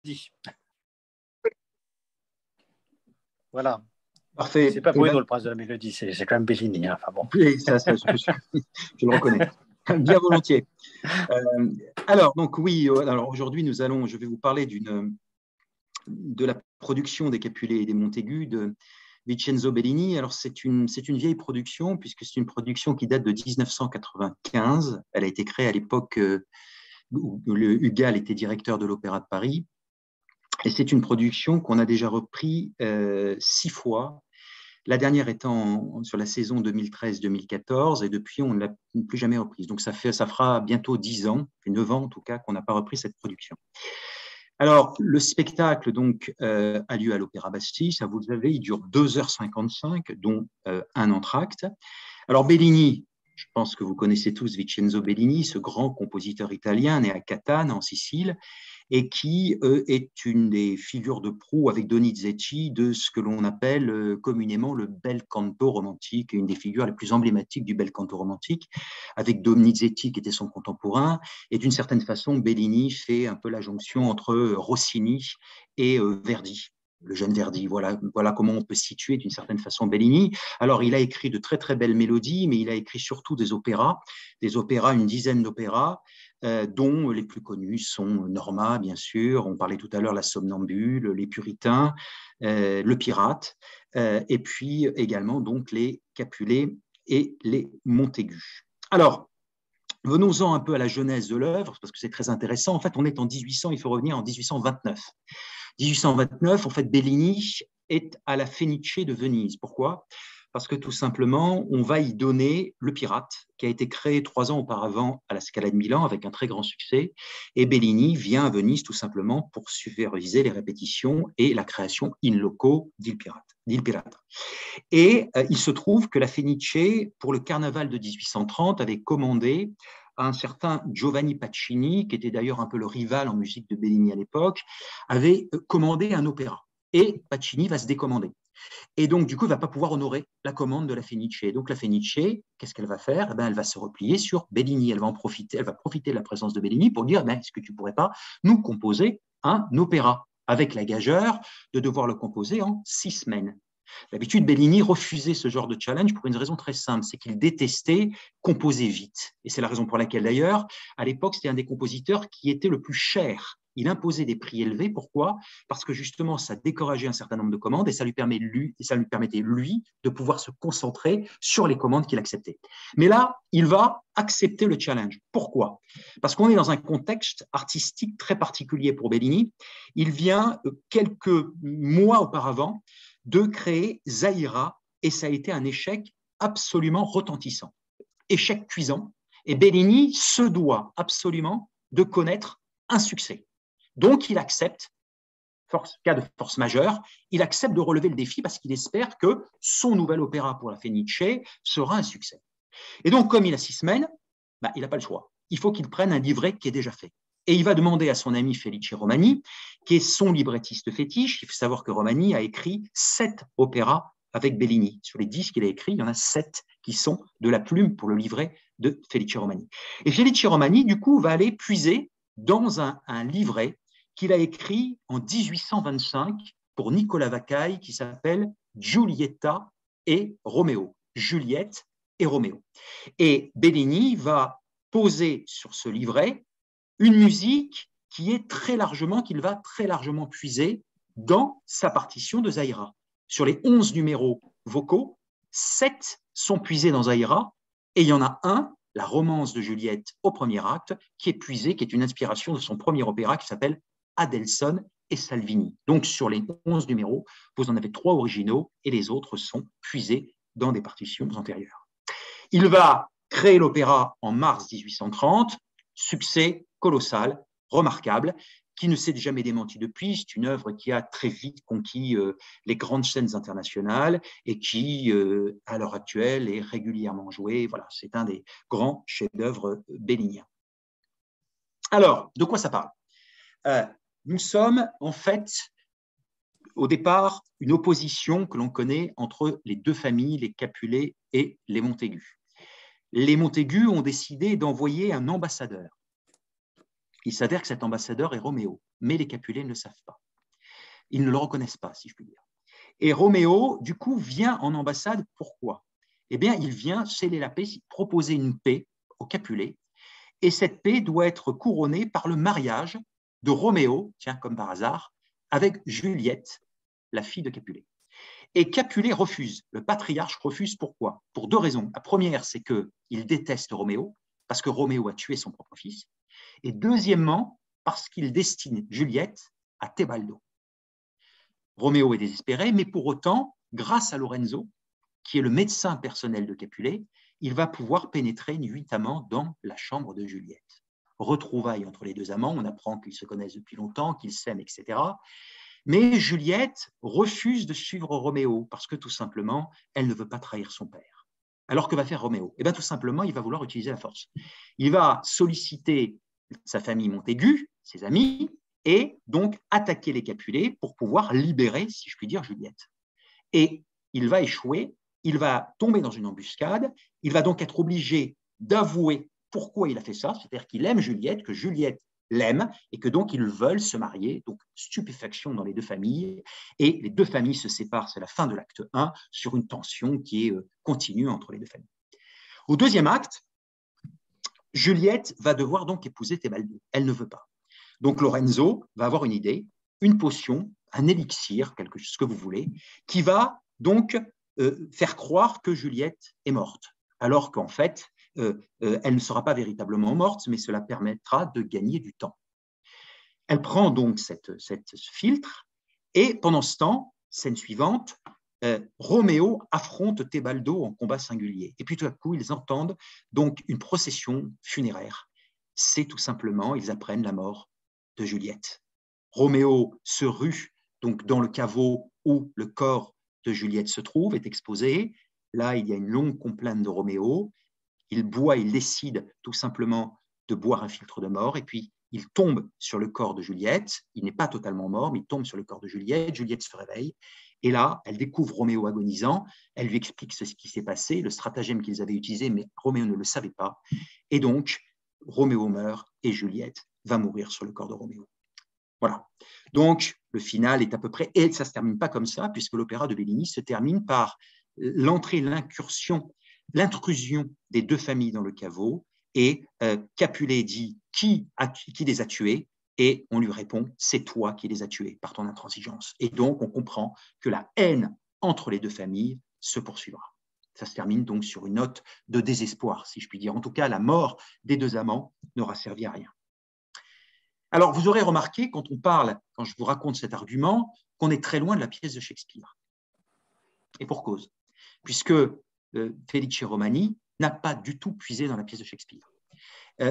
Dit. Voilà. Parfait. C'est pas Bruno le prince de la mélodie, c'est quand même Bellini. Hein. Enfin, bon. Oui, ça, je le reconnais. Bien volontiers. Alors, donc oui, alors aujourd'hui, je vais vous parler de la production des Capulet et des Montaigu de Vincenzo Bellini. Alors, c'est une vieille production, puisque c'est une production qui date de 1995. Elle a été créée à l'époque où Hugal était directeur de l'Opéra de Paris. Et c'est une production qu'on a déjà repris 6 fois. La dernière étant sur la saison 2013-2014, et depuis, on ne l'a plus jamais reprise. Donc, ça fera bientôt 10 ans, 9 ans en tout cas, qu'on n'a pas repris cette production. Alors, le spectacle donc, a lieu à l'Opéra Bastille. Ça, vous le savez, il dure 2h55, dont un entracte. Alors, Bellini, je pense que vous connaissez tous Vincenzo Bellini, ce grand compositeur italien né à Catane, en Sicile, et qui est une des figures de proue avec Donizetti de ce que l'on appelle communément le bel canto romantique, une des figures les plus emblématiques du bel canto romantique, avec Donizetti qui était son contemporain, et d'une certaine façon, Bellini fait un peu la jonction entre Rossini et Verdi. Le jeune Verdi, voilà comment on peut situer d'une certaine façon Bellini. Alors, il a écrit de très très belles mélodies, mais il a écrit surtout des opéras, une dizaine d'opéras, dont les plus connus sont Norma, bien sûr, on parlait tout à l'heure La Somnambule, Les Puritains, Le Pirate, et puis également donc les Capulet et les Montaigu. Alors, venons-en un peu à la genèse de l'œuvre, parce que c'est très intéressant. En fait, on est en 1800, il faut revenir en 1829. 1829, en fait, Bellini est à la Fenice de Venise. Pourquoi ? Parce que tout simplement, on va y donner Le Pirate, qui a été créé 3 ans auparavant à la Scala de Milan avec un très grand succès. Et Bellini vient à Venise tout simplement pour superviser les répétitions et la création in loco d'Il Pirata. Et il se trouve que la Fenice, pour le carnaval de 1830, avait commandé à un certain Giovanni Pacini, qui était d'ailleurs un peu le rival en musique de Bellini à l'époque, avait commandé un opéra. Et Pacini va se décommander. Et donc, du coup, il ne va pas pouvoir honorer la commande de la Fenice. Donc, la Fenice, qu'est-ce qu'elle va faire ? Elle va se replier sur Bellini. Elle va profiter de la présence de Bellini pour dire, est-ce que tu ne pourrais pas nous composer un opéra avec la gageure de devoir le composer en 6 semaines. D'habitude, Bellini refusait ce genre de challenge pour une raison très simple, c'est qu'il détestait composer vite. Et c'est la raison pour laquelle, d'ailleurs, à l'époque, c'était un des compositeurs qui était le plus cher. Il imposait des prix élevés. Pourquoi ? Parce que justement, ça décourageait un certain nombre de commandes et ça lui permettait, lui, de pouvoir se concentrer sur les commandes qu'il acceptait. Mais là, il va accepter le challenge. Pourquoi ? Parce qu'on est dans un contexte artistique très particulier pour Bellini. Il vient quelques mois auparavant de créer Zaïra, et ça a été un échec absolument retentissant, échec cuisant, et Bellini se doit absolument de connaître un succès. Donc il accepte, cas de force majeure, il accepte de relever le défi parce qu'il espère que son nouvel opéra pour la Fenice sera un succès. Et donc comme il a 6 semaines, il n'a pas le choix. Il faut qu'il prenne un livret qui est déjà fait. Et il va demander à son ami Felice Romani, qui est son librettiste fétiche. Il faut savoir que Romani a écrit 7 opéras avec Bellini. Sur les 10 qu'il a écrits, il y en a 7 qui sont de la plume pour le livret de Felice Romani. Et Felice Romani, du coup, va aller puiser dans un livret qu'il a écrit en 1825 pour Nicolas Vacaille, qui s'appelle Giulietta et Roméo. Juliette et Roméo. Et Bellini va poser sur ce livret une musique qu'il va très largement puiser dans sa partition de Zaïra. Sur les 11 numéros vocaux, 7 sont puisés dans Zaïra, et il y en a un, la romance de Juliette au premier acte, qui est une inspiration de son premier opéra qui s'appelle Adelson et Salvini. Donc sur les 11 numéros, vous en avez 3 originaux et les autres sont puisés dans des partitions antérieures. Il va créer l'opéra en mars 1830, succès colossal, remarquable, qui ne s'est jamais démenti depuis. C'est une œuvre qui a très vite conquis les grandes scènes internationales et qui, à l'heure actuelle, est régulièrement jouée. Voilà, c'est un des grands chefs-d'œuvre belliniens. Alors, de quoi ça parle ? Nous sommes en fait, au départ, une opposition que l'on connaît entre les 2 familles, les Capulet et les Montaigu. Les Montaigu ont décidé d'envoyer un ambassadeur. Il s'avère que cet ambassadeur est Roméo, mais les Capulets ne le savent pas. Ils ne le reconnaissent pas, si je puis dire. Et Roméo, du coup, vient en ambassade. Pourquoi? Eh bien, il vient sceller la paix, proposer une paix aux Capulets. Et cette paix doit être couronnée par le mariage de Roméo, tiens, comme par hasard, avec Juliette, la fille de Capulet. Et Capulet refuse, le patriarche refuse. Pourquoi? Pour deux raisons. La première, c'est qu'il déteste Roméo, parce que Roméo a tué son propre fils. Et deuxièmement, parce qu'il destine Juliette à Thébaldo. Roméo est désespéré, mais pour autant, grâce à Lorenzo, qui est le médecin personnel de Capulet, il va pouvoir pénétrer nuitamment dans la chambre de Juliette. Retrouvailles entre les deux amants, on apprend qu'ils se connaissent depuis longtemps, qu'ils s'aiment, etc. Mais Juliette refuse de suivre Roméo parce que tout simplement, elle ne veut pas trahir son père. Alors que va faire Roméo? Eh bien, tout simplement, il va vouloir utiliser la force. Il va solliciter sa famille Montaigu, ses amis, et donc attaquer les Capulets pour pouvoir libérer, si je puis dire, Juliette. Et il va échouer, il va tomber dans une embuscade, il va donc être obligé d'avouer pourquoi il a fait ça, c'est-à-dire qu'il aime Juliette, que Juliette l'aime et que donc ils veulent se marier, donc stupéfaction dans les deux familles, et les deux familles se séparent, c'est la fin de l'acte 1, sur une tension qui est continue entre les deux familles. Au deuxième acte, Juliette va devoir donc épouser Thébaldo, elle ne veut pas. Donc Lorenzo va avoir une idée, une potion, un élixir, quelque chose que vous voulez, qui va donc faire croire que Juliette est morte, alors qu'en fait, elle ne sera pas véritablement morte, mais cela permettra de gagner du temps. Elle prend donc ce filtre, et pendant ce temps, scène suivante, Roméo affronte Thébaldo en combat singulier. Et puis tout à coup, ils entendent donc une procession funéraire. C'est tout simplement, ils apprennent la mort de Juliette. Roméo se rue donc dans le caveau où le corps de Juliette se trouve, est exposé. Là, il y a une longue complainte de Roméo. Il boit, il décide tout simplement de boire un filtre de mort, et puis il tombe sur le corps de Juliette. Il n'est pas totalement mort, mais il tombe sur le corps de Juliette. Juliette se réveille, et là, elle découvre Roméo agonisant. Elle lui explique ce qui s'est passé, le stratagème qu'ils avaient utilisé, mais Roméo ne le savait pas. Et donc, Roméo meurt, et Juliette va mourir sur le corps de Roméo. Voilà. Donc, le final est à peu près, et ça ne se termine pas comme ça, puisque l'opéra de Bellini se termine par l'entrée, l'intrusion des deux familles dans le caveau, et Capulet dit qui les a tués, et on lui répond c'est toi qui les as tués par ton intransigeance. Et donc, on comprend que la haine entre les deux familles se poursuivra. Ça se termine donc sur une note de désespoir, si je puis dire. En tout cas, la mort des deux amants n'aura servi à rien. Alors, vous aurez remarqué, quand je vous raconte cet argument, qu'on est très loin de la pièce de Shakespeare. Et pour cause, puisque Felice Romani n'a pas du tout puisé dans la pièce de Shakespeare.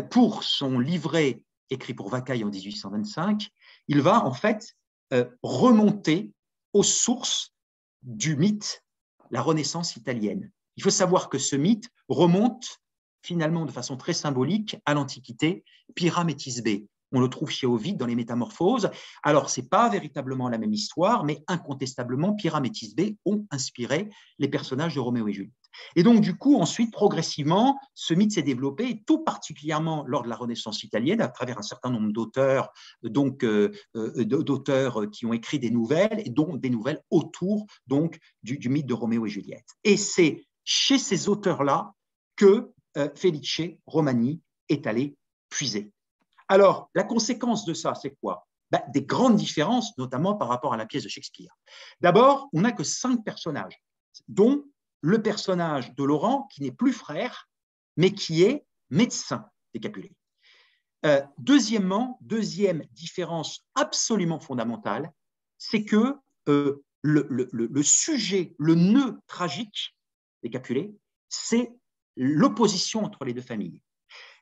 Pour son livret écrit pour Vacaille en 1825, il va en fait remonter aux sources du mythe, la Renaissance italienne. Il faut savoir que ce mythe remonte finalement de façon très symbolique à l'Antiquité, Pyrame et Thisbé. On le trouve chez Ovide dans les Métamorphoses. Alors, ce n'est pas véritablement la même histoire, mais incontestablement, Pyrame et Thisbé ont inspiré les personnages de Roméo et Juliette. Et donc, du coup, ensuite, progressivement, ce mythe s'est développé, tout particulièrement lors de la Renaissance italienne, à travers un certain nombre d'auteurs, d'auteurs qui ont écrit des nouvelles, et dont des nouvelles autour donc, du mythe de Roméo et Juliette. Et c'est chez ces auteurs-là que Felice Romani est allé puiser. Alors, la conséquence de ça, c'est quoi? Des grandes différences, notamment par rapport à la pièce de Shakespeare. D'abord, on n'a que 5 personnages, dont le personnage de Laurent, qui n'est plus frère, mais qui est médecin des Capulets. Deuxièmement, deuxième différence absolument fondamentale, c'est que le sujet, le nœud tragique des Capulets, c'est l'opposition entre les deux familles.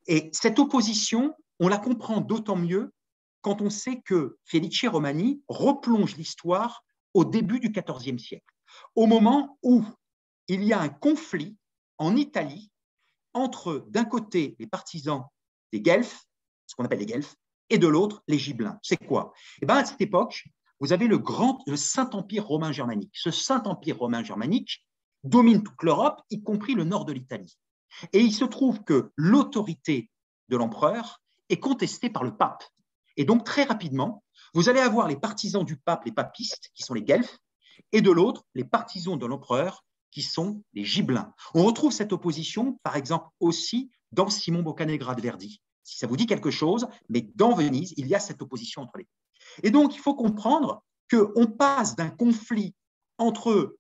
Et cette opposition, on la comprend d'autant mieux quand on sait que Felice Romani replonge l'histoire au début du XIVe siècle, au moment où il y a un conflit en Italie entre, d'un côté, les partisans des Guelfes, ce qu'on appelle les Guelfes, et de l'autre, les Gibelins. C'est quoi? Eh bien, à cette époque, vous avez le Saint-Empire romain germanique. Ce Saint-Empire romain germanique domine toute l'Europe, y compris le nord de l'Italie. Et il se trouve que l'autorité de l'empereur est contesté par le pape. Et donc, très rapidement, vous allez avoir les partisans du pape, les papistes, qui sont les guelfes, et de l'autre, les partisans de l'empereur, qui sont les gibelins. On retrouve cette opposition, par exemple, aussi dans Simon Boccanegra de Verdi, si ça vous dit quelque chose, mais dans Venise, il y a cette opposition entre les deux. Et donc, il faut comprendre qu'on passe d'un conflit entre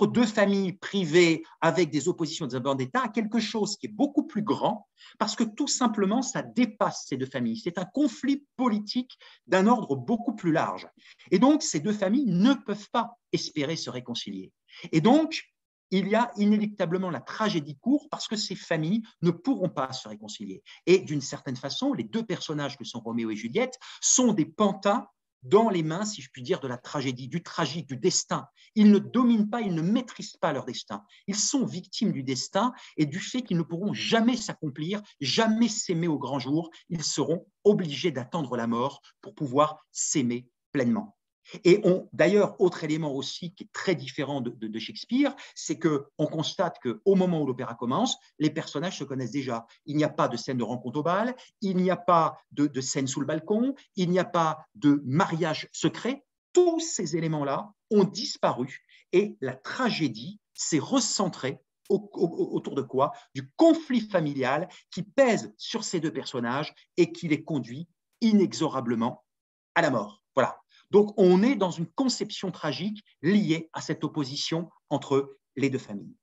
deux familles privées avec des oppositions, des vendettas, à quelque chose qui est beaucoup plus grand, parce que tout simplement, ça dépasse ces deux familles. C'est un conflit politique d'un ordre beaucoup plus large. Et donc, ces deux familles ne peuvent pas espérer se réconcilier. Et donc, il y a inéluctablement la tragédie court parce que ces familles ne pourront pas se réconcilier. Et d'une certaine façon, les deux personnages que sont Roméo et Juliette sont des pantins dans les mains, si je puis dire, de la tragédie, du tragique, du destin. Ils ne dominent pas, ils ne maîtrisent pas leur destin. Ils sont victimes du destin et du fait qu'ils ne pourront jamais s'accomplir, jamais s'aimer au grand jour. Ils seront obligés d'attendre la mort pour pouvoir s'aimer pleinement. Et d'ailleurs, autre élément aussi qui est très différent de Shakespeare, c'est qu'on constate qu'au moment où l'opéra commence, les personnages se connaissent déjà. Il n'y a pas de scène de rencontre au bal, il n'y a pas de scène sous le balcon, il n'y a pas de mariage secret. Tous ces éléments-là ont disparu et la tragédie s'est recentrée autour de quoi? Du conflit familial qui pèse sur ces deux personnages et qui les conduit inexorablement à la mort. Voilà. Donc, on est dans une conception tragique liée à cette opposition entre les deux familles.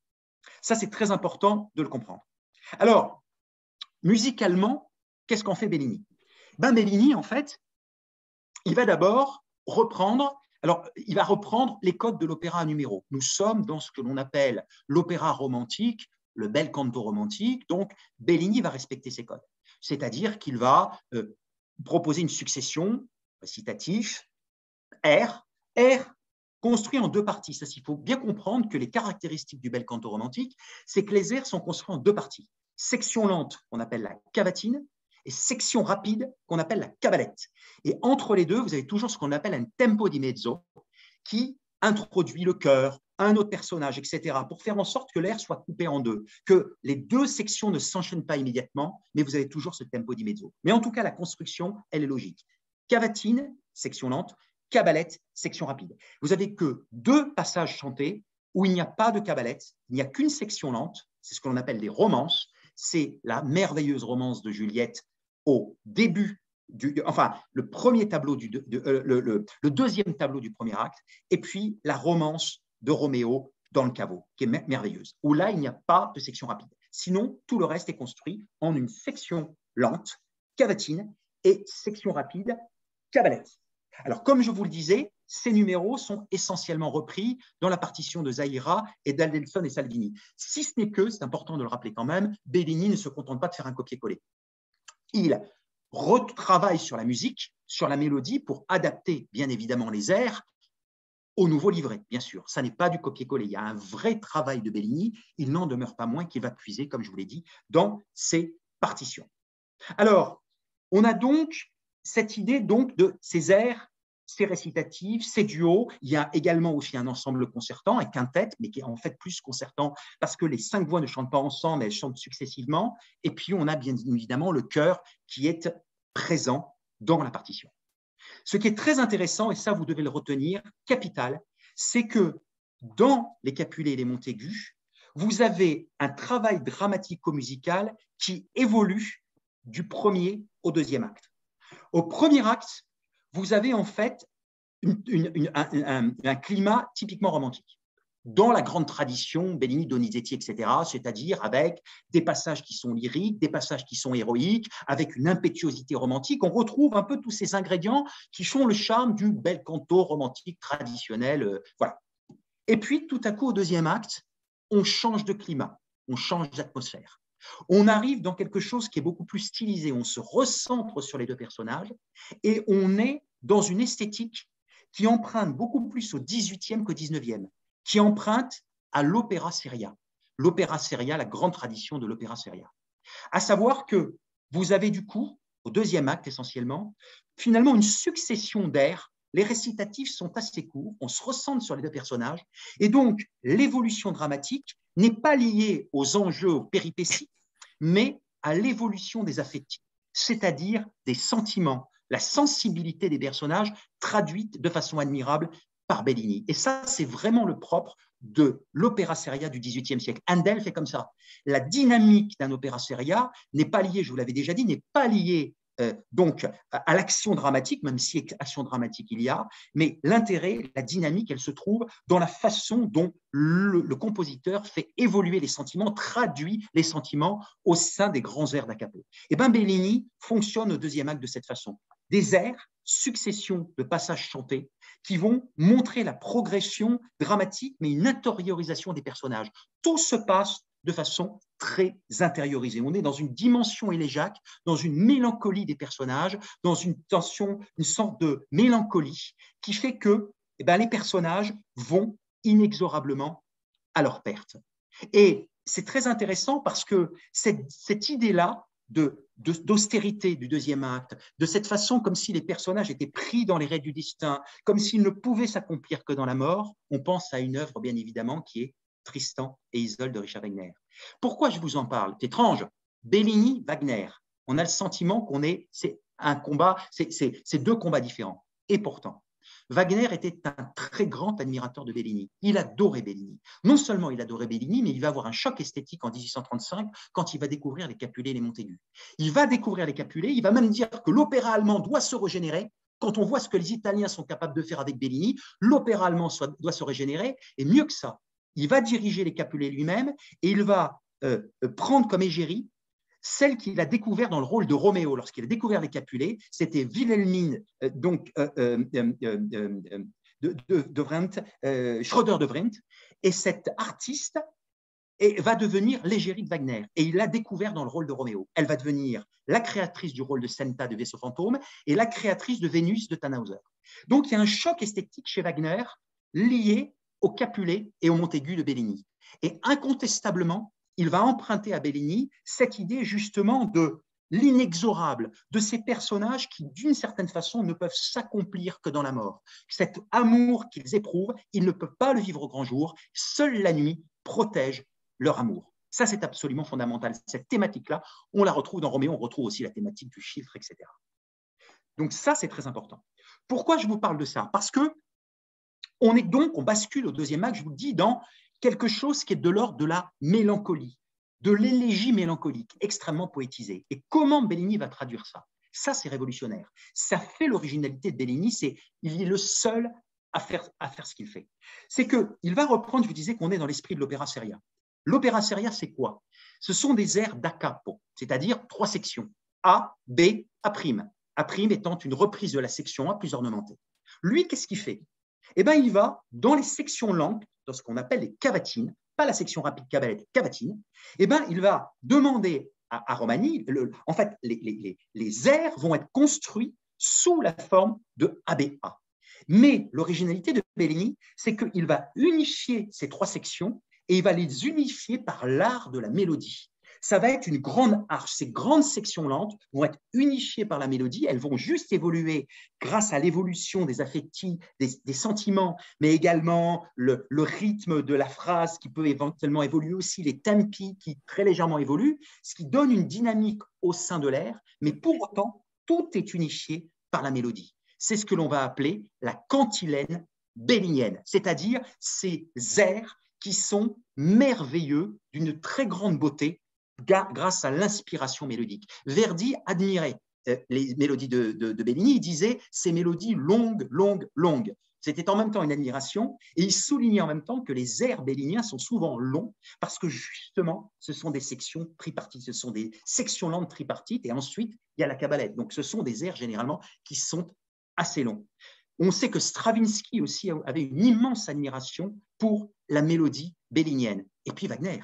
Ça, c'est très important de le comprendre. Alors, musicalement, qu'est-ce qu'en fait Bellini? Bellini, en fait, il va d'abord reprendre, il va reprendre les codes de l'opéra à numéro. Nous sommes dans ce que l'on appelle l'opéra romantique, le bel canto romantique. Donc, Bellini va respecter ces codes. C'est-à-dire qu'il va proposer une succession récitative, R construit en deux parties. Ça, il faut bien comprendre que les caractéristiques du bel canto romantique, c'est que les airs sont construits en deux parties. Section lente, qu'on appelle la cavatine, et section rapide, qu'on appelle la cabalette. Et entre les deux, vous avez toujours ce qu'on appelle un tempo di mezzo, qui introduit le chœur, un autre personnage, etc., pour faire en sorte que l'air soit coupé en deux, que les deux sections ne s'enchaînent pas immédiatement, mais vous avez toujours ce tempo di mezzo. Mais en tout cas, la construction, elle est logique. Cavatine, section lente, cabalette, section rapide. Vous n'avez que deux passages chantés où il n'y a pas de cabalette, il n'y a qu'une section lente, c'est ce que l'on appelle des romances, c'est la merveilleuse romance de Juliette au début, le premier tableau, le deuxième tableau du premier acte, et puis la romance de Roméo dans le caveau, qui est merveilleuse, où là, il n'y a pas de section rapide. Sinon, tout le reste est construit en une section lente, cavatine, et section rapide, cabalette. Alors, comme je vous le disais, ces numéros sont essentiellement repris dans la partition de Zaira et d'Aldelson et Salvini. Si ce n'est que, c'est important de le rappeler quand même, Bellini ne se contente pas de faire un copier-coller. Il retravaille sur la musique, sur la mélodie, pour adapter, bien évidemment, les airs au nouveau livret, bien sûr. Ça n'est pas du copier-coller. Il y a un vrai travail de Bellini. Il n'en demeure pas moins qu'il va puiser, comme je vous l'ai dit, dans ses partitions. Alors, on a donc cette idée donc de ces airs, ces récitatifs, ces duos. Il y a également aussi un ensemble concertant, un quintet, mais qui est en fait plus concertant parce que les 5 voix ne chantent pas ensemble, elles chantent successivement. Et puis, on a bien évidemment le chœur qui est présent dans la partition. Ce qui est très intéressant, et ça, vous devez le retenir, capital, c'est que dans les Capulet et les Montaigu, vous avez un travail dramatico-musical qui évolue du premier au deuxième acte. Au premier acte, vous avez en fait un climat typiquement romantique, dans la grande tradition Bellini, Donizetti, etc., c'est-à-dire avec des passages qui sont lyriques, des passages qui sont héroïques, avec une impétuosité romantique. On retrouve un peu tous ces ingrédients qui font le charme du bel canto romantique traditionnel. Voilà. Et puis, tout à coup, au deuxième acte, on change de climat, on change d'atmosphère. On arrive dans quelque chose qui est beaucoup plus stylisé, on se recentre sur les deux personnages et on est dans une esthétique qui emprunte beaucoup plus au 18e qu'au 19e, qui emprunte à l'opéra seria. L'opéra seria, la grande tradition de l'opéra seria. À savoir que vous avez du coup, au deuxième acte essentiellement, finalement une succession d'airs. Les récitatifs sont assez courts, on se recentre sur les deux personnages et donc l'évolution dramatique n'est pas liée aux enjeux, aux péripéties, mais à l'évolution des affectifs. c'est-à-dire des sentiments, la sensibilité des personnages traduite de façon admirable par Bellini. Et ça, c'est vraiment le propre de l'opéra seria du XVIIIe siècle. Handel fait comme ça. La dynamique d'un opéra seria n'est pas liée, je vous l'avais déjà dit, n'est pas liée donc à l'action dramatique, même si action dramatique il y a, mais l'intérêt, la dynamique, elle se trouve dans la façon dont le compositeur fait évoluer les sentiments, traduit les sentiments au sein des grands airs da capo. Et bien Bellini fonctionne au deuxième acte de cette façon. Des airs, succession de passages chantés qui vont montrer la progression dramatique, mais une intériorisation des personnages. Tout se passe de façon très intériorisée. On est dans une dimension élégiaque, dans une mélancolie des personnages, dans une tension, une sorte de mélancolie qui fait que les personnages vont inexorablement à leur perte. Et c'est très intéressant parce que cette idée-là d'austérité du deuxième acte, de cette façon comme si les personnages étaient pris dans les raies du destin, comme s'ils ne pouvaient s'accomplir que dans la mort, on pense à une œuvre bien évidemment qui est Tristan et Isolde de Richard Wagner. Pourquoi je vous en parle? C'est étrange. Bellini, Wagner, on a le sentiment c'est un combat, c'est deux combats différents. Et pourtant, Wagner était un très grand admirateur de Bellini. Il adorait Bellini. Non seulement il adorait Bellini, mais il va avoir un choc esthétique en 1835 quand il va découvrir les Capulet et les Montaigu. Il va découvrir les Capulet, il va même dire que l'opéra allemand doit se régénérer. Quand on voit ce que les Italiens sont capables de faire avec Bellini, l'opéra allemand doit se régénérer, et mieux que ça, il va diriger les Capulet lui-même et il va prendre comme égérie celle qu'il a découvert dans le rôle de Roméo. Lorsqu'il a découvert les Capulet, c'était Wilhelmine de Vrendt, Schroeder de Vrendt, et cette artiste va devenir l'égérie de Wagner. Et il l'a découvert dans le rôle de Roméo. Elle va devenir la créatrice du rôle de Senta de Vaisseau fantôme et la créatrice de Vénus de Tannhäuser. Donc il y a un choc esthétique chez Wagner lié au Capulet et au Montaigu de Bellini. Et incontestablement, il va emprunter à Bellini cette idée justement de l'inexorable, de ces personnages qui, d'une certaine façon, ne peuvent s'accomplir que dans la mort. Cet amour qu'ils éprouvent, ils ne peuvent pas le vivre au grand jour. Seule la nuit protège leur amour. Ça, c'est absolument fondamental. Cette thématique-là, on la retrouve dans Roméo, on retrouve aussi la thématique du chiffre, etc. Donc ça, c'est très important. Pourquoi je vous parle de ça? Parce que on bascule au deuxième acte, je vous le dis, dans quelque chose qui est de l'ordre de la mélancolie, de l'élégie mélancolique, extrêmement poétisée. Et comment Bellini va traduire ça? Ça, c'est révolutionnaire. Ça fait l'originalité de Bellini, il est le seul à faire ce qu'il fait. C'est qu'il va reprendre, je vous disais qu'on est dans l'esprit de l'opéra seria. L'opéra seria, c'est quoi? Ce sont des airs da capo, c'est-à-dire 3 sections, A, B, A'. A' étant une reprise de la section A plus ornementée. Lui, qu'est-ce qu'il fait? Eh bien, il va dans les sections lentes, dans ce qu'on appelle les cavatines, pas la section rapide cabalette, cavatine, eh bien, il va demander à Romani, en fait, les airs vont être construits sous la forme de ABA. Mais l'originalité de Bellini, c'est qu'il va unifier ces 3 sections et il va les unifier par l'art de la mélodie. Ça va être une grande arche. Ces grandes sections lentes vont être unifiées par la mélodie. Elles vont juste évoluer grâce à l'évolution des affectifs, des sentiments, mais également le rythme de la phrase qui peut éventuellement évoluer aussi, les tempi qui très légèrement évoluent, ce qui donne une dynamique au sein de l'air. Mais pour autant, tout est unifié par la mélodie. C'est ce que l'on va appeler la cantilène bellinienne, c'est-à-dire ces airs qui sont merveilleux, d'une très grande beauté, grâce à l'inspiration mélodique. Verdi admirait les mélodies de Bellini, il disait ces mélodies longues, longues, longues. C'était en même temps une admiration et il soulignait en même temps que les airs belliniens sont souvent longs parce que justement, ce sont des sections tripartites, ce sont des sections lentes tripartites et ensuite, il y a la cabalette. Donc, ce sont des airs généralement qui sont assez longs. On sait que Stravinsky aussi avait une immense admiration pour la mélodie bellinienne. Et puis Wagner.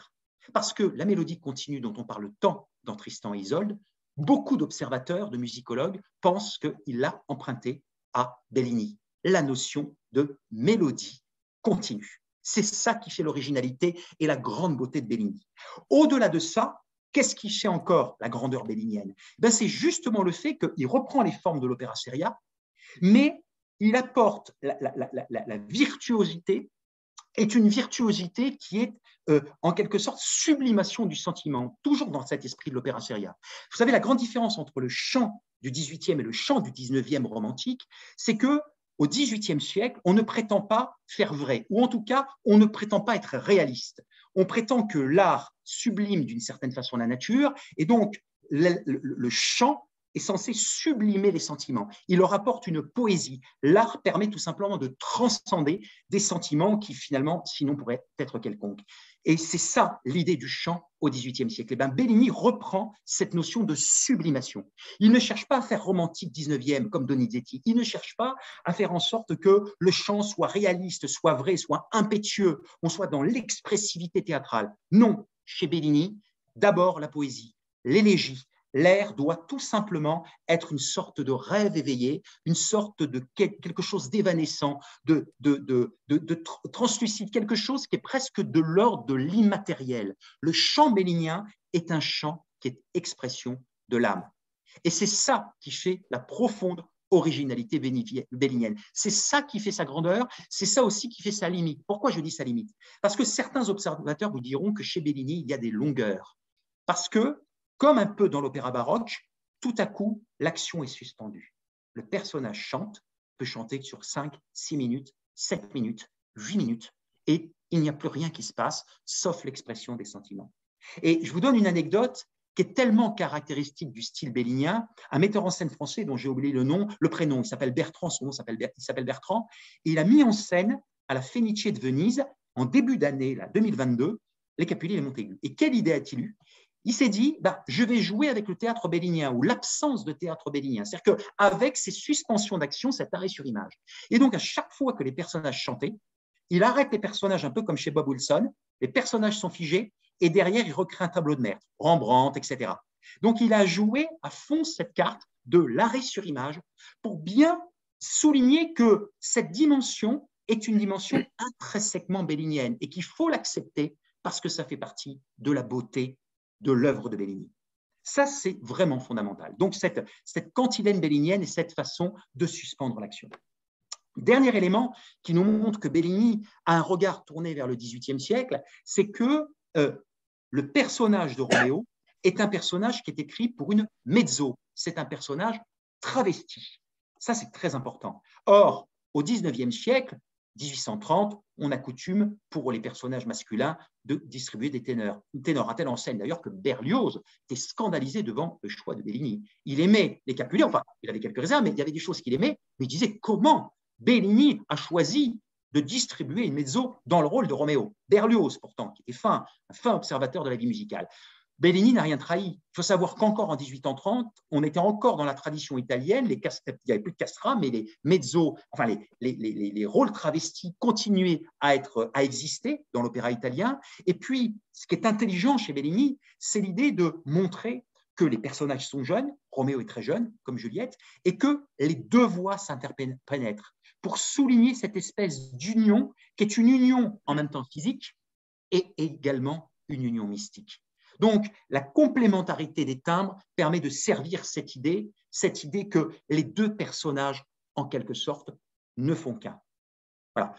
Parce que la mélodie continue dont on parle tant dans Tristan et Isolde, beaucoup d'observateurs, de musicologues pensent qu'il l'a emprunté à Bellini, la notion de mélodie continue. C'est ça qui fait l'originalité et la grande beauté de Bellini. Au-delà de ça, qu'est-ce qui fait encore la grandeur bellinienne? C'est justement le fait qu'il reprend les formes de l'opéra seria, mais il apporte la virtuosité est une virtuosité qui est en quelque sorte sublimation du sentiment, toujours dans cet esprit de l'opéra seria. Vous savez, la grande différence entre le chant du XVIIIe et le chant du XIXe romantique, c'est que au XVIIIe siècle, on ne prétend pas faire vrai, ou en tout cas, on ne prétend pas être réaliste. On prétend que l'art sublime d'une certaine façon la nature, et donc le chant est censé sublimer les sentiments. Il leur apporte une poésie. L'art permet tout simplement de transcender des sentiments qui, finalement, sinon pourraient être quelconques. Et c'est ça l'idée du chant au XVIIIe siècle. Et bien, Bellini reprend cette notion de sublimation. Il ne cherche pas à faire romantique XIXe comme Donizetti. Il ne cherche pas à faire en sorte que le chant soit réaliste, soit vrai, soit impétueux, on soit dans l'expressivité théâtrale. Non, chez Bellini, d'abord la poésie, l'élégie. L'air doit tout simplement être une sorte de rêve éveillé, une sorte de quelque chose d'évanescent, de translucide, quelque chose qui est presque de l'ordre de l'immatériel. Le chant bellinien est un chant qui est expression de l'âme. Et c'est ça qui fait la profonde originalité bellinienne. C'est ça qui fait sa grandeur, c'est ça aussi qui fait sa limite. Pourquoi je dis sa limite? Parce que certains observateurs vous diront que chez Bellini, il y a des longueurs. Parce que, comme un peu dans l'opéra baroque, tout à coup, l'action est suspendue. Le personnage chante, peut chanter sur 5, 6 minutes, 7 minutes, 8 minutes, et il n'y a plus rien qui se passe, sauf l'expression des sentiments. Et je vous donne une anecdote qui est tellement caractéristique du style bellinien. Un metteur en scène français dont j'ai oublié le prénom, il s'appelle Bertrand, son nom s'appelle Bertrand, et il a mis en scène à la Fenice de Venise, en début d'année 2022, les Capulet et les Montaigu. Et quelle idée a-t-il eu? Il s'est dit, je vais jouer avec le théâtre bellinien ou l'absence de théâtre bellinien. C'est-à-dire qu'avec ces suspensions d'action, cet arrêt sur image. Et donc, à chaque fois que les personnages chantaient, il arrête les personnages un peu comme chez Bob Wilson, les personnages sont figés et derrière, il recrée un tableau de mer, Rembrandt, etc. Donc, il a joué à fond cette carte de l'arrêt sur image pour bien souligner que cette dimension est une dimension intrinsèquement bellinienne et qu'il faut l'accepter parce que ça fait partie de la beauté de l'œuvre de Bellini. Ça, c'est vraiment fondamental. Donc, cette cantilène bellinienne et cette façon de suspendre l'action. Dernier élément qui nous montre que Bellini a un regard tourné vers le XVIIIe siècle, c'est que le personnage de Roméo est un personnage qui est écrit pour une mezzo. C'est un personnage travesti. Ça, c'est très important. Or, au XIXe siècle, 1830, on a coutume, pour les personnages masculins, de distribuer des ténors. Une ténor à telle enseigne d'ailleurs que Berlioz était scandalisé devant le choix de Bellini. Il aimait les Capulet, enfin, il avait quelques réserves, mais il y avait des choses qu'il aimait, mais il disait comment Bellini a choisi de distribuer une mezzo dans le rôle de Roméo. Berlioz, pourtant, qui était un fin observateur de la vie musicale. Bellini n'a rien trahi. Il faut savoir qu'encore en 1830, on était encore dans la tradition italienne, il n'y avait plus de castrat, mais les mezzo, enfin les rôles travestis continuaient à exister dans l'opéra italien. Et puis, ce qui est intelligent chez Bellini, c'est l'idée de montrer que les personnages sont jeunes, Roméo est très jeune, comme Juliette, et que les deux voix s'interpénètrent pour souligner cette espèce d'union qui est une union en même temps physique et également une union mystique. Donc, la complémentarité des timbres permet de servir cette idée que les deux personnages, en quelque sorte, ne font qu'un. Voilà.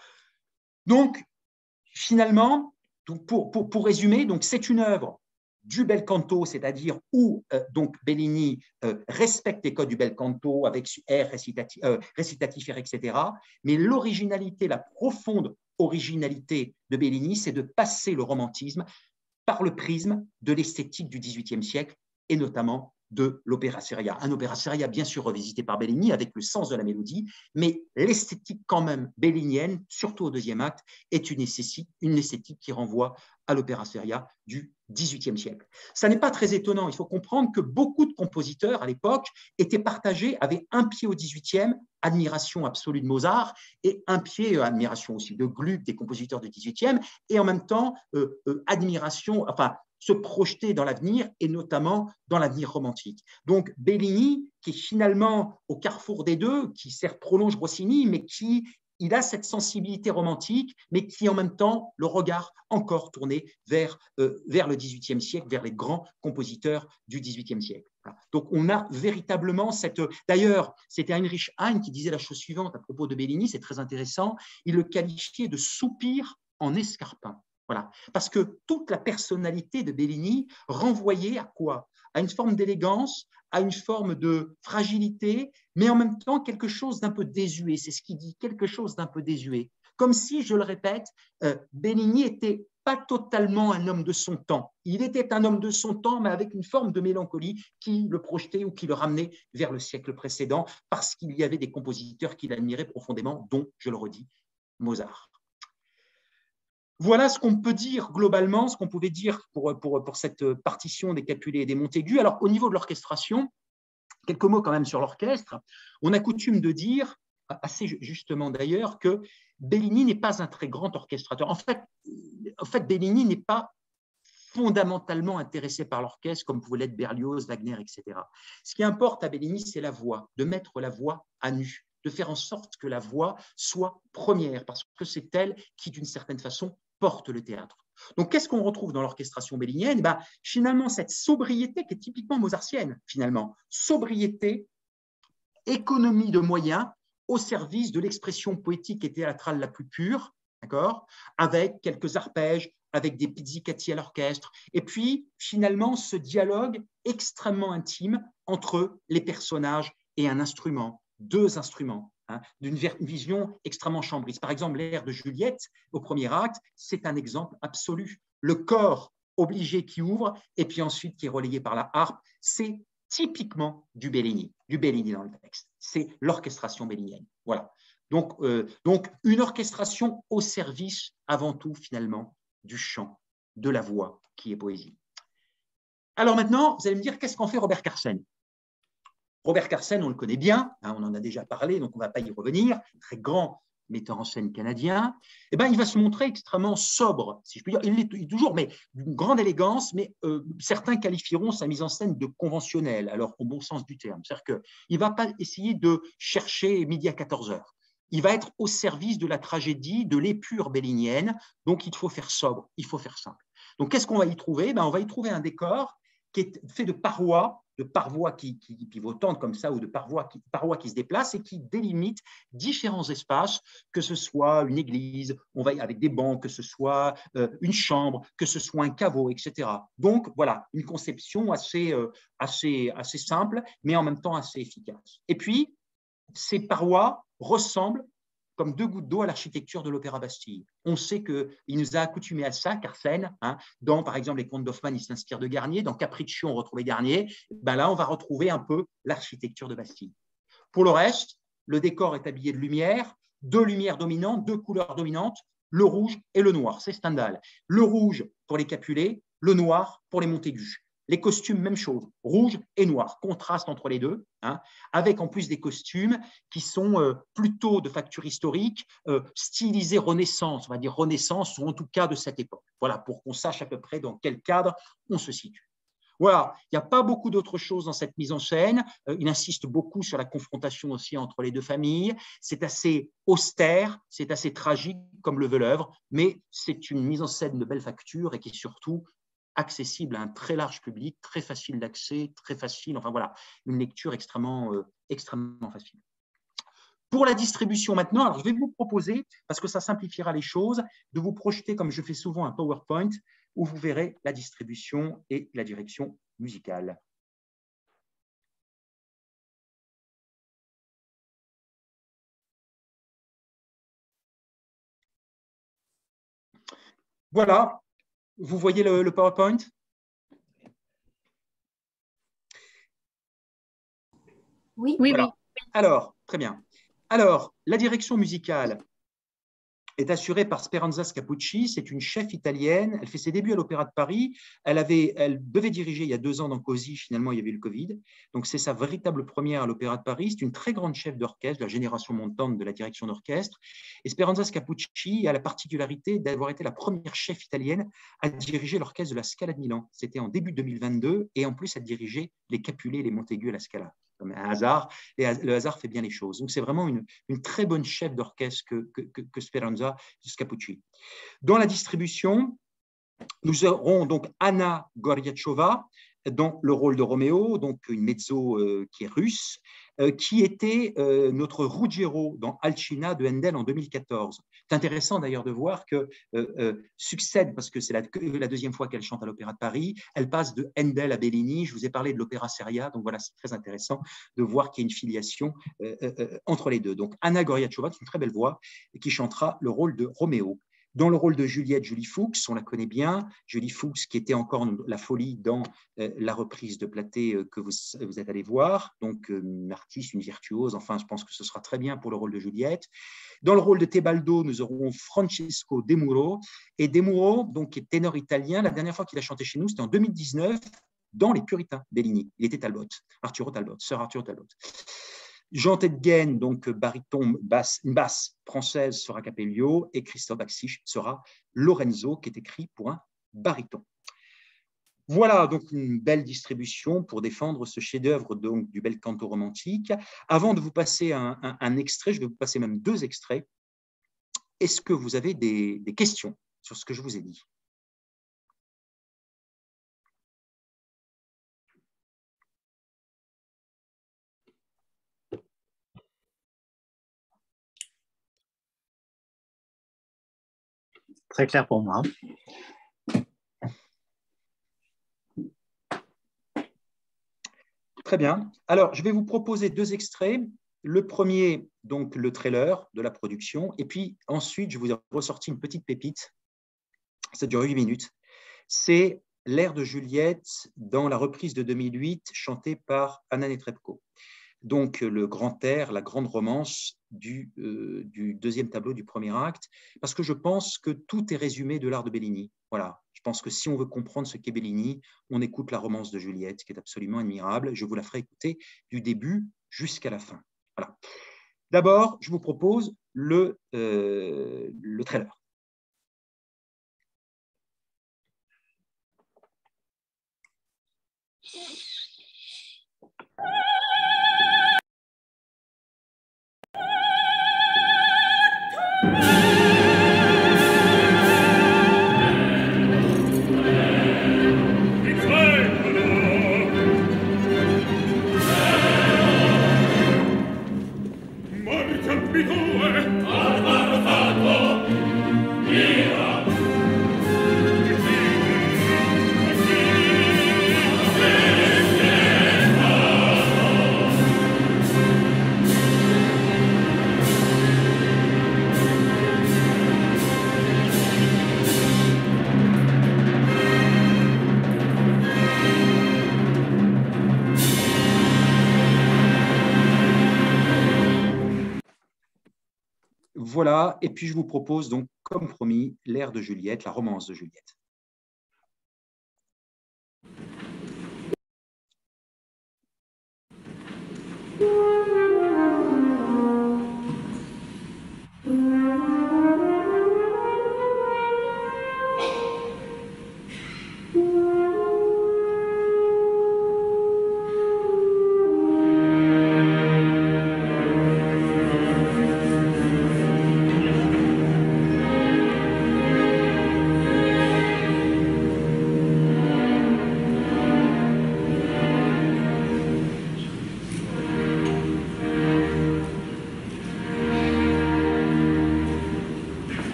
Donc, finalement, pour résumer, c'est une œuvre du bel canto, c'est-à-dire où donc Bellini respecte les codes du bel canto avec air récitatif, etc. Mais l'originalité, la profonde originalité de Bellini, c'est de passer le romantisme par le prisme de l'esthétique du XVIIIe siècle et notamment de l'opéra seria. Un opéra seria bien sûr revisité par Bellini avec le sens de la mélodie, mais l'esthétique quand même bellinienne, surtout au deuxième acte, est une esthétique qui renvoie à l'opéra seria du XVIIIe siècle. Ça n'est pas très étonnant, il faut comprendre que beaucoup de compositeurs à l'époque étaient partagés, avaient un pied au XVIIIe, admiration absolue de Mozart, et un pied, admiration aussi de Gluck, des compositeurs du XVIIIe, et en même temps, admiration, enfin, se projeter dans l'avenir et notamment dans l'avenir romantique. Donc Bellini, qui est finalement au carrefour des deux, qui certes prolonge Rossini, mais il a cette sensibilité romantique, mais qui en même temps le regard encore tourné vers le XVIIIe siècle, vers les grands compositeurs du XVIIIe siècle. Voilà. Donc on a véritablement cette… D'ailleurs, c'était Heinrich Heine qui disait la chose suivante à propos de Bellini, c'est très intéressant, il le qualifiait de soupir en escarpin. Voilà. Parce que toute la personnalité de Bellini renvoyait à quoi? À une forme d'élégance, à une forme de fragilité, mais en même temps quelque chose d'un peu désuet. C'est ce qu'il dit, quelque chose d'un peu désuet. Comme si, je le répète, Bellini était pas totalement un homme de son temps. Il était un homme de son temps, mais avec une forme de mélancolie qui le projetait ou qui le ramenait vers le siècle précédent, parce qu'il y avait des compositeurs qu'il admirait profondément, dont, je le redis, Mozart. Voilà ce qu'on peut dire globalement, ce qu'on pouvait dire pour cette partition des Capulet et des Montaigu. Alors, au niveau de l'orchestration, quelques mots quand même sur l'orchestre. On a coutume de dire, assez justement d'ailleurs, que Bellini n'est pas un très grand orchestrateur. En fait Bellini n'est pas fondamentalement intéressé par l'orchestre, comme pouvait l'être Berlioz, Wagner, etc. Ce qui importe à Bellini, c'est la voix, de mettre la voix à nu, de faire en sorte que la voix soit première, parce que c'est elle qui, d'une certaine façon, porte le théâtre. Donc, qu'est-ce qu'on retrouve dans l'orchestration bellinienne? Finalement, cette sobriété qui est typiquement mozartienne, finalement. Sobriété, économie de moyens au service de l'expression poétique et théâtrale la plus pure, d'accord, avec quelques arpèges, avec des pizzicati à l'orchestre, et puis finalement ce dialogue extrêmement intime entre les personnages et un instrument, deux instruments, d'une vision extrêmement chambriste. Par exemple, l'air de Juliette au premier acte, c'est un exemple absolu. Le corps obligé qui ouvre et puis ensuite qui est relayé par la harpe, c'est typiquement du Bellini dans le texte. C'est l'orchestration bellinienne. Voilà. Donc, une orchestration au service, avant tout, finalement, du chant, de la voix, qui est poésie. Alors maintenant, vous allez me dire, qu'est-ce qu'en fait Robert Carsen? Robert Carsen, on le connaît bien, on en a déjà parlé, donc on ne va pas y revenir, très grand metteur en scène canadien. Il va se montrer extrêmement sobre, si je puis dire. Il est toujours, mais d'une grande élégance, mais certains qualifieront sa mise en scène de conventionnelle, alors au bon sens du terme. C'est-à-dire qu'il ne va pas essayer de chercher midi à 14 heures. Il va être au service de la tragédie, de l'épure bellinienne, donc il faut faire sobre, il faut faire simple. Donc qu'est-ce qu'on va y trouver? On va y trouver un décor qui est fait de parois qui pivotantes comme ça, ou de parois qui se déplacent et qui délimitent différents espaces, que ce soit une église, avec des bancs, que ce soit une chambre, que ce soit un caveau, etc. Donc voilà, une conception assez simple, mais en même temps assez efficace. Et puis, ces parois ressemblent comme deux gouttes d'eau à l'architecture de l'Opéra Bastille. On sait qu'il nous a accoutumés à ça, Carsen. Dans, par exemple, les contes d'Hoffmann, il s'inspire de Garnier. Dans Capriccio, on retrouvait Garnier. Là, on va retrouver un peu l'architecture de Bastille. Pour le reste, le décor est habillé de lumière, deux lumières dominantes, deux couleurs dominantes, le rouge et le noir. C'est Stendhal. Le rouge pour les Capulet, le noir pour les Montaigu. Les costumes, même chose, rouge et noir, contraste entre les deux, avec en plus des costumes qui sont plutôt de facture historique, stylisés Renaissance, on va dire Renaissance, ou en tout cas de cette époque. Voilà, pour qu'on sache à peu près dans quel cadre on se situe. Voilà, il n'y a pas beaucoup d'autres choses dans cette mise en scène. Il insiste beaucoup sur la confrontation aussi entre les deux familles. C'est assez austère, c'est assez tragique comme le veut l'œuvre, mais c'est une mise en scène de belle facture et qui est surtout accessible à un très large public, très facile d'accès, très facile, enfin voilà, une lecture extrêmement facile. Pour la distribution maintenant, alors je vais vous proposer, parce que ça simplifiera les choses, de vous projeter, comme je fais souvent, un PowerPoint où vous verrez la distribution et la direction musicale. Voilà, vous voyez le PowerPoint? Oui, voilà. Oui. Alors, très bien. Alors, la direction musicale est assurée par Speranza Scapucci. C'est une chef italienne. Elle fait ses débuts à l'Opéra de Paris. Elle devait diriger il y a 2 ans dans COSI. Finalement, il y avait eu le Covid. Donc, c'est sa véritable première à l'Opéra de Paris. C'est une très grande chef d'orchestre, de la génération montante de la direction d'orchestre. Et Speranza Scapucci a la particularité d'avoir été la première chef italienne à diriger l'orchestre de la Scala de Milan. C'était en début 2022. Et en plus, à diriger les Capulet et les Montaigu à la Scala. Comme un hasard, et le hasard fait bien les choses. Donc, c'est vraiment une très bonne chef d'orchestre que Speranza Scapucci. Dans la distribution, nous aurons donc Anna Gordiachova dans le rôle de Roméo, donc une mezzo qui est russe. qui était notre Ruggiero dans Alcina de Handel en 2014. C'est intéressant d'ailleurs de voir que succède, parce que c'est la deuxième fois qu'elle chante à l'Opéra de Paris, elle passe de Handel à Bellini. Je vous ai parlé de l'opéra seria, donc voilà, c'est très intéressant de voir qu'il y a une filiation entre les deux. Donc Anna Gorjachova, une très belle voix, qui chantera le rôle de Roméo. Dans le rôle de Juliette, Julie Fuchs, on la connaît bien. Julie Fuchs, qui était encore la folie dans la reprise de Platé que vous êtes allé voir. Donc, une artiste, une virtuose. Enfin, je pense que ce sera très bien pour le rôle de Juliette. Dans le rôle de Tebaldo, nous aurons Francesco De Muro. Et De Muro, donc, qui est ténor italien, la dernière fois qu'il a chanté chez nous, c'était en 2019 dans Les Puritains, Bellini. Il était Talbot, Arturo Talbot, Sir Arturo Talbot. Jean Tedgen, donc baryton, une basse française, sera Capello, et Christophe Axich sera Lorenzo, qui est écrit pour un baryton. Voilà donc une belle distribution pour défendre ce chef-d'œuvre du bel canto romantique. Avant de vous passer un extrait, je vais vous passer même 2 extraits. Est-ce que vous avez des questions sur ce que je vous ai dit? Très clair pour moi. Très bien. Alors, je vais vous proposer 2 extraits. Le premier, donc le trailer de la production. Et puis ensuite, je vous ai ressorti une petite pépite. Ça dure 8 minutes. C'est l'air de Juliette dans la reprise de 2008, chantée par Anna Netrebko. Donc, le grand air, la grande romance du deuxième tableau du premier acte, parce que je pense que tout est résumé de l'art de Bellini. Voilà. Je pense que si on veut comprendre ce qu'est Bellini, on écoute la romance de Juliette, qui est absolument admirable. Je vous la ferai écouter du début jusqu'à la fin. Voilà. D'abord, je vous propose le trailer. Voilà, et puis je vous propose donc, comme promis, l'air de Juliette, la romance de Juliette.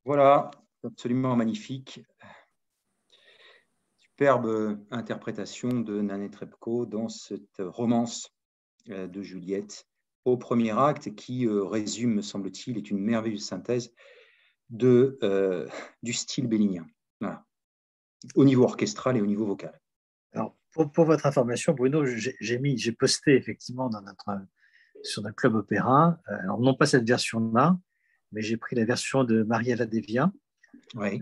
Voilà, absolument magnifique. Superbe interprétation de Nanette Repko dans cette romance de Juliette au premier acte qui résume, me semble-t-il, est une merveilleuse synthèse du style bellinien, voilà, au niveau orchestral et au niveau vocal. Alors, pour votre information, Bruno, j'ai posté effectivement sur notre club opéra, alors non pas cette version-là, mais j'ai pris la version de Mariella Devia, oui.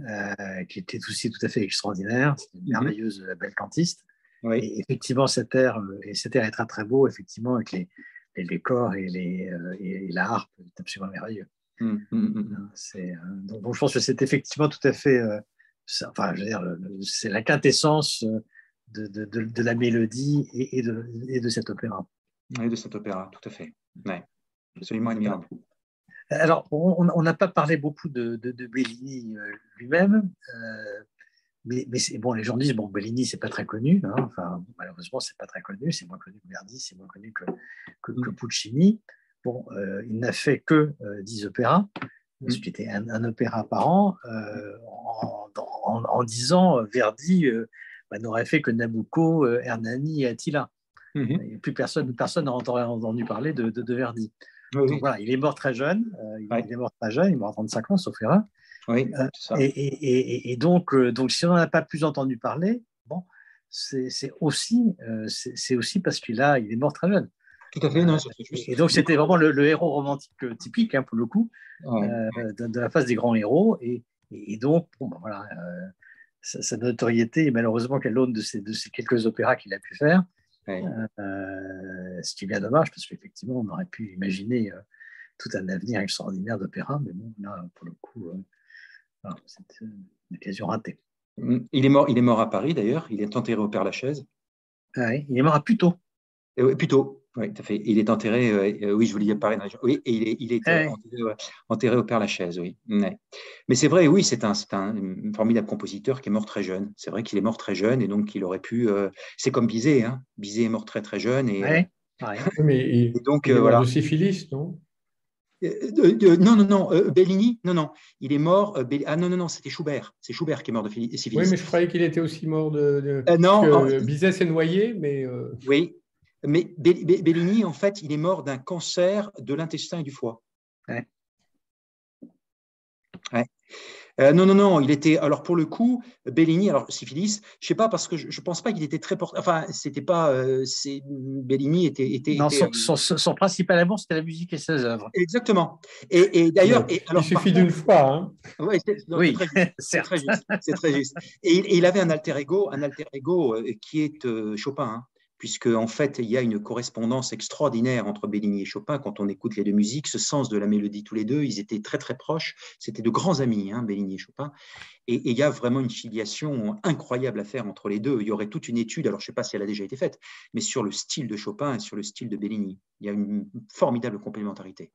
Qui était aussi tout à fait extraordinaire. C'est une merveilleuse, belle cantiste. Oui. Et effectivement, cet air est très très beau, effectivement, avec les corps et la harpe, c'est absolument merveilleux. Donc, je pense que c'est effectivement tout à fait, enfin, je veux dire, c'est la quintessence de la mélodie et de cet opéra. Oui, de cet opéra, tout à fait. Ouais. Absolument admirable. Alors, on n'a pas parlé beaucoup de Bellini lui-même, mais bon, les gens disent bon, Bellini, c'est pas très connu, hein, enfin, malheureusement, c'est pas très connu, c'est moins connu que Verdi, c'est moins connu que Puccini. Bon, il n'a fait que 10 opéras, ce qui était un opéra par an. En 10 ans, Verdi n'aurait fait que Nabucco, Hernani et Attila. Plus personne n'a entendu parler de Verdi. Oui, donc voilà, il est mort très jeune. Il est mort à 35 ans, sauf erreur. Oui, c'est ça. Et donc, si on n'en a pas plus entendu parler, bon, c'est aussi parce il est mort très jeune. Tout à fait, non, c'est juste. Et donc, c'était vraiment le héros romantique typique, pour le coup, Ouais. de la phase des grands héros. Et donc, bon, ben, voilà, sa notoriété, et malheureusement qu'à l'aune de ces quelques opéras qu'il a pu faire, Ouais. ce qui est bien dommage, parce qu'effectivement, on aurait pu imaginer tout un avenir extraordinaire d'opéra, mais bon, là, pour le coup, c'est une occasion ratée. Il est mort à Paris d'ailleurs. Il est enterré au Père-Lachaise. Oui, il est mort à Puteaux. Plutôt, oui, tout à fait. Il est enterré, oui, je voulais dire Paris. Oui, et il est enterré au Père-Lachaise, oui. Ouais. Mais c'est vrai, oui, c'est un formidable compositeur qui est mort très jeune. C'est vrai qu'il est mort très jeune et donc il aurait pu. C'est comme Bizet, hein. Bizet est mort très très jeune Ouais. Mais et donc il est mort voilà. de syphilis, non? Non, Bellini, non, il est mort. Non, c'était Schubert. C'est Schubert qui est mort de syphilis. Oui, mais je croyais qu'il était aussi mort non, parce que Bizet s'est noyé, mais. Oui, mais Bellini, en fait, il est mort d'un cancer de l'intestin et du foie. Ouais. Ouais. Non, il était. Alors pour le coup, Bellini, alors syphilis, je sais pas parce que je pense pas qu'il était très porté. Enfin, c'était pas. Bellini était. Non, son principal amour, c'était la musique et ses œuvres. Exactement. Et d'ailleurs, il suffit d'une fois. Hein. Ouais, oui, c'est très juste. C'est très juste. Et il avait un alter ego qui est Chopin. Hein. Puisque en fait, il y a une correspondance extraordinaire entre Bellini et Chopin. Quand on écoute les deux musiques, ce sens de la mélodie tous les deux, ils étaient très très proches. C'était de grands amis, hein, Bellini et Chopin. Et il y a vraiment une filiation incroyable à faire entre les deux. Il y aurait toute une étude, alors je ne sais pas si elle a déjà été faite, mais sur le style de Chopin et sur le style de Bellini. Il y a une formidable complémentarité.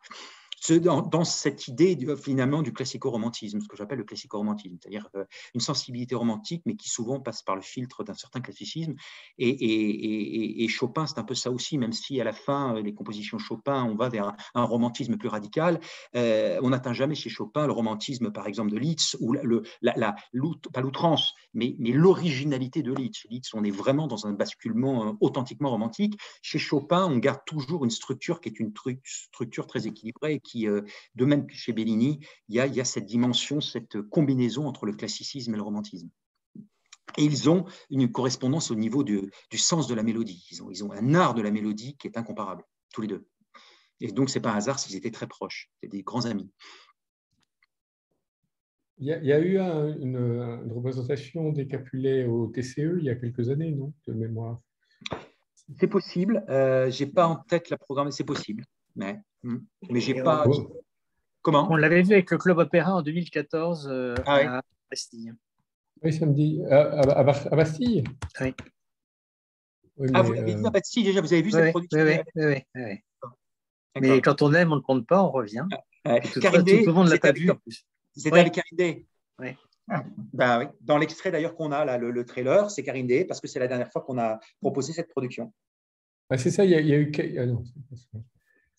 Dans cette idée finalement du classico-romantisme, ce que j'appelle le classico-romantisme, c'est-à-dire une sensibilité romantique, mais qui souvent passe par le filtre d'un certain classicisme. Et Chopin, c'est un peu ça aussi, même si à la fin, les compositions Chopin, on va vers un romantisme plus radical. On n'atteint jamais chez Chopin le romantisme, par exemple, de Liszt, ou pas l'outrance, mais l'originalité de Liszt. Liszt, on est vraiment dans un basculement authentiquement romantique. Chez Chopin, on garde toujours une structure qui est une structure très équilibrée, de même que chez Bellini, il y a cette dimension, cette combinaison entre le classicisme et le romantisme. Et ils ont une correspondance au niveau du sens de la mélodie. Ils ont un art de la mélodie qui est incomparable, tous les deux. Et donc, ce n'est pas un hasard s'ils étaient très proches. C'est des grands amis. Il y a eu une représentation des Capulet au TCE il y a quelques années, non, de mémoire? C'est possible. Je n'ai pas en tête la programmation. C'est possible. Mais j'ai pas. Comment? On l'avait vu avec le Club Opéra en 2014 à Bastille. Oui, ça me dit. À Bastille? Oui. Oui, vous l'avez vu à Bastille déjà? Vous avez vu cette production? Oui. Mais quand on aime, on ne compte pas, on revient. Tout le monde ne l'a pas vu. C'était avec Karine Day. Oui. Ben, oui. Dans l'extrait d'ailleurs qu'on a, là, le trailer, c'est Karine Day, parce que c'est la dernière fois qu'on a proposé cette production. C'est ça, il y a eu. Ah non,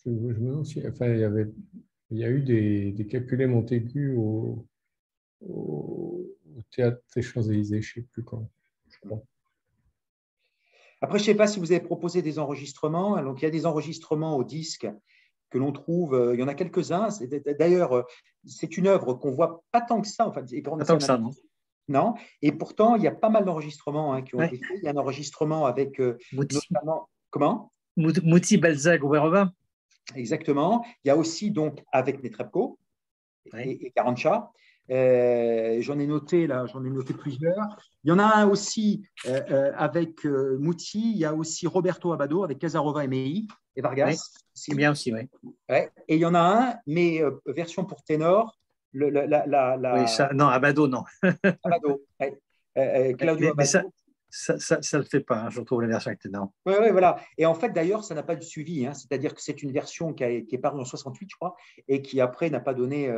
je me demande si. Enfin, il y a eu des Capulet Montaigu au Théâtre des Champs-Élysées, je ne sais plus quand. Après, je ne sais pas si vous avez proposé des enregistrements. Donc, il y a des enregistrements au disque que l'on trouve. Il y en a quelques-uns. D'ailleurs, c'est une œuvre qu'on ne voit pas tant que ça. Enfin, pas tant que ça, non. Non. Et pourtant, il y a pas mal d'enregistrements qui ont été faits. Il y a un enregistrement avec notamment… Comment? Mouti, Balzac, Robert. Exactement. Il y a aussi donc avec Netrebko et Karancha. J'en ai noté plusieurs. Il y en a un aussi avec Mouti. Il y a aussi Roberto Abbado avec Casarova et Mei et Vargas. Oui, c'est bien aussi, oui. Ouais. Et il y en a un, mais version pour ténor. Oui, ça, non, Abbado, non. Abbado. Claudio Abbado. Mais ça ne le fait pas, je trouve, la version avec ténor. Oui, voilà. Et en fait, d'ailleurs, ça n'a pas de suivi. C'est-à-dire que c'est une version qui est parue en 68, je crois, et qui après n'a pas donné.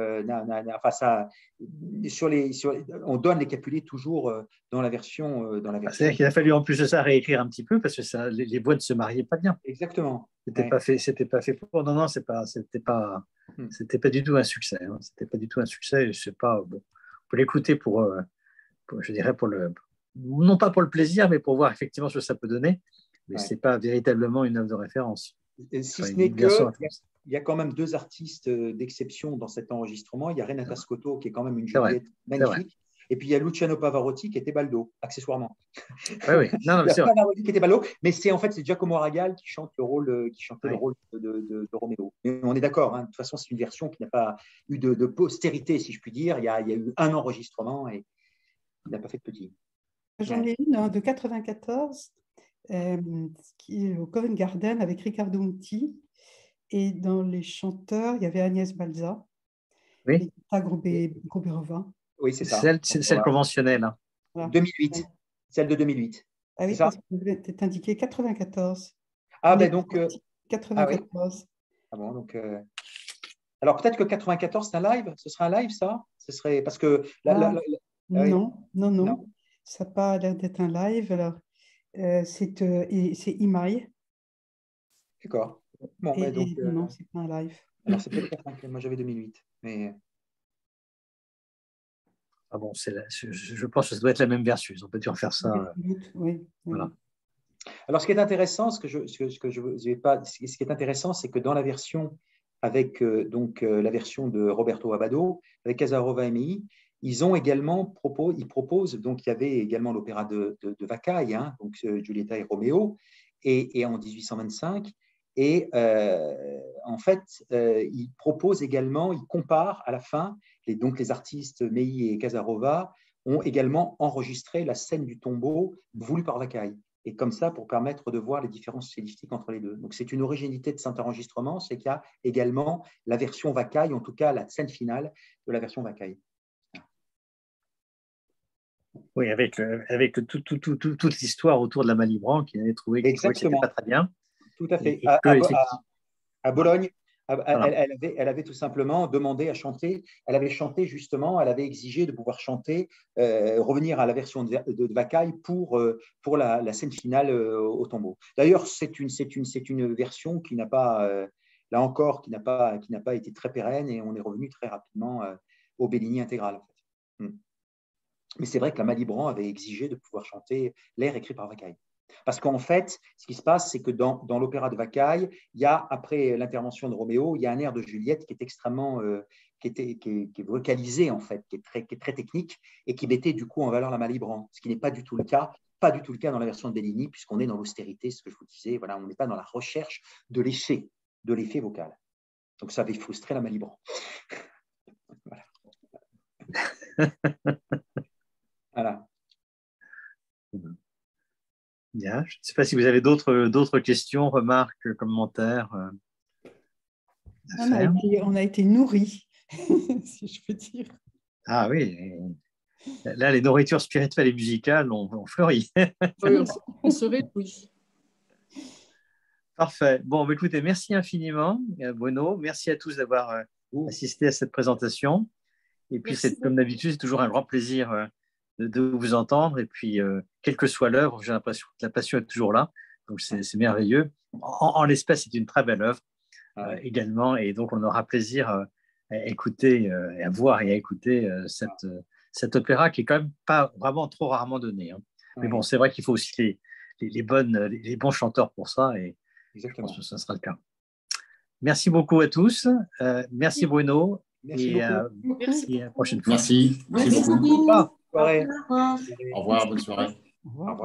On donne les Capulet toujours dans la version. C'est-à-dire qu'il a fallu en plus de ça réécrire un petit peu parce que les voix ne se mariaient pas bien. Exactement. C'était pas fait pour. Non, c'était pas du tout un succès. C'était pas du tout un succès. Je sais pas. Bon, on peut l'écouter je dirais non pas pour le plaisir, mais pour voir effectivement ce que ça peut donner. Mais ce n'est pas véritablement une œuvre de référence. Si ce n'est que, il y a quand même 2 artistes d'exception dans cet enregistrement. Il y a Renata Scotto, qui est quand même une Juliette magnifique. Et puis, il y a Luciano Pavarotti, qui était Baldo, accessoirement. Oui. Non, il y a Pavarotti qui était Baldo, mais en fait, c'est Giacomo Ragal qui chantait le rôle de Roméo. Mais on est d'accord, hein, de toute façon, c'est une version qui n'a pas eu de postérité, si je puis dire. Il y a eu un enregistrement et il n'a pas fait de petit. J'en ai une de 94, qui est au Covent Garden avec Riccardo Muti. Et dans les chanteurs, il y avait Agnès Balza et Grobérova. Oui, c'est ça. Celle conventionnelle. Hein. Voilà. 2008. Celle de 2008. Ah oui, parce que c'est indiqué 94. Ah, ben donc. 94. Ah bon, donc. Alors, peut-être que 94, c'est un live. Ce serait un live, ça? Ce serait. Parce que. Non. Ça n'a pas l'air d'être un live. Alors, c'est Imaï. D'accord. Bon, donc, non, c'est pas un live. Alors, c'est peut-être 95. Moi, j'avais 2008. Mais. Ah bon, je pense que ça doit être la même version. Ils ont peut-être dû refaire ça. Oui. Voilà. Alors, ce qui est intéressant, ce qui est intéressant, c'est que dans la version avec la version de Roberto Abbado, avec Casarova et Mei, ils proposent, donc il y avait également l'opéra de Vacaille, hein, donc Giulietta et Roméo, et en 1825. Et en fait, il propose également, il compare à la fin, donc les artistes Mei et Casarova ont également enregistré la scène du tombeau voulue par Vacaille. Et comme ça, pour permettre de voir les différences stylistiques entre les deux. Donc, c'est une originalité de cet enregistrement, c'est qu'il y a également la version Vacaille, en tout cas la scène finale de la version Vacaille. Oui, avec toute l'histoire autour de la Malibran qui avait trouvé que c'était pas très bien. Tout à fait. À Bologne, elle avait tout simplement demandé à chanter. Elle avait chanté justement, elle avait exigé de pouvoir chanter, revenir à la version de Vacaille pour la scène finale au tombeau. D'ailleurs, c'est une version qui n'a pas, là encore, qui n'a pas été très pérenne et on est revenu très rapidement au Bellini intégral. En fait. Mais c'est vrai que la Malibran avait exigé de pouvoir chanter l'air écrit par Vacaille. Parce qu'en fait, ce qui se passe, c'est que dans l'opéra de Vacaille, il y a, après l'intervention de Roméo, il y a un air de Juliette qui est extrêmement, qui est vocalisé en fait, qui est très technique et qui mettait du coup en valeur la Malibran, ce qui n'est pas du tout le cas dans la version de Bellini, puisqu'on est dans l'austérité, ce que je vous disais, voilà, on n'est pas dans la recherche de l'effet vocal. Donc ça avait frustré la Malibran. Voilà. Voilà. Bien. Je ne sais pas si vous avez d'autres questions, remarques, commentaires. On a été nourris, si je peux dire. Ah oui. Là, les nourritures spirituelles et musicales ont fleuri. Oui, on se réjouit. Parfait. Bon, écoutez, merci infiniment, Bruno. Merci à tous d'avoir assisté à cette présentation. Et puis, comme d'habitude, c'est toujours un grand plaisir de vous entendre. Et puis, quelle que soit l'œuvre, j'ai l'impression que la passion est toujours là. Donc, c'est merveilleux. En l'espèce, c'est une très belle œuvre également. Et donc, on aura plaisir à écouter, à voir et à écouter cet opéra qui est quand même pas vraiment trop rarement donné. Hein. Mais bon, c'est vrai qu'il faut aussi les bons chanteurs pour ça. Et exactement. Je pense que ça sera le cas. Merci beaucoup à tous. Merci Bruno. Merci beaucoup. Et à la prochaine fois. Merci. Merci beaucoup. Au revoir. Au revoir, bonne soirée. Au revoir.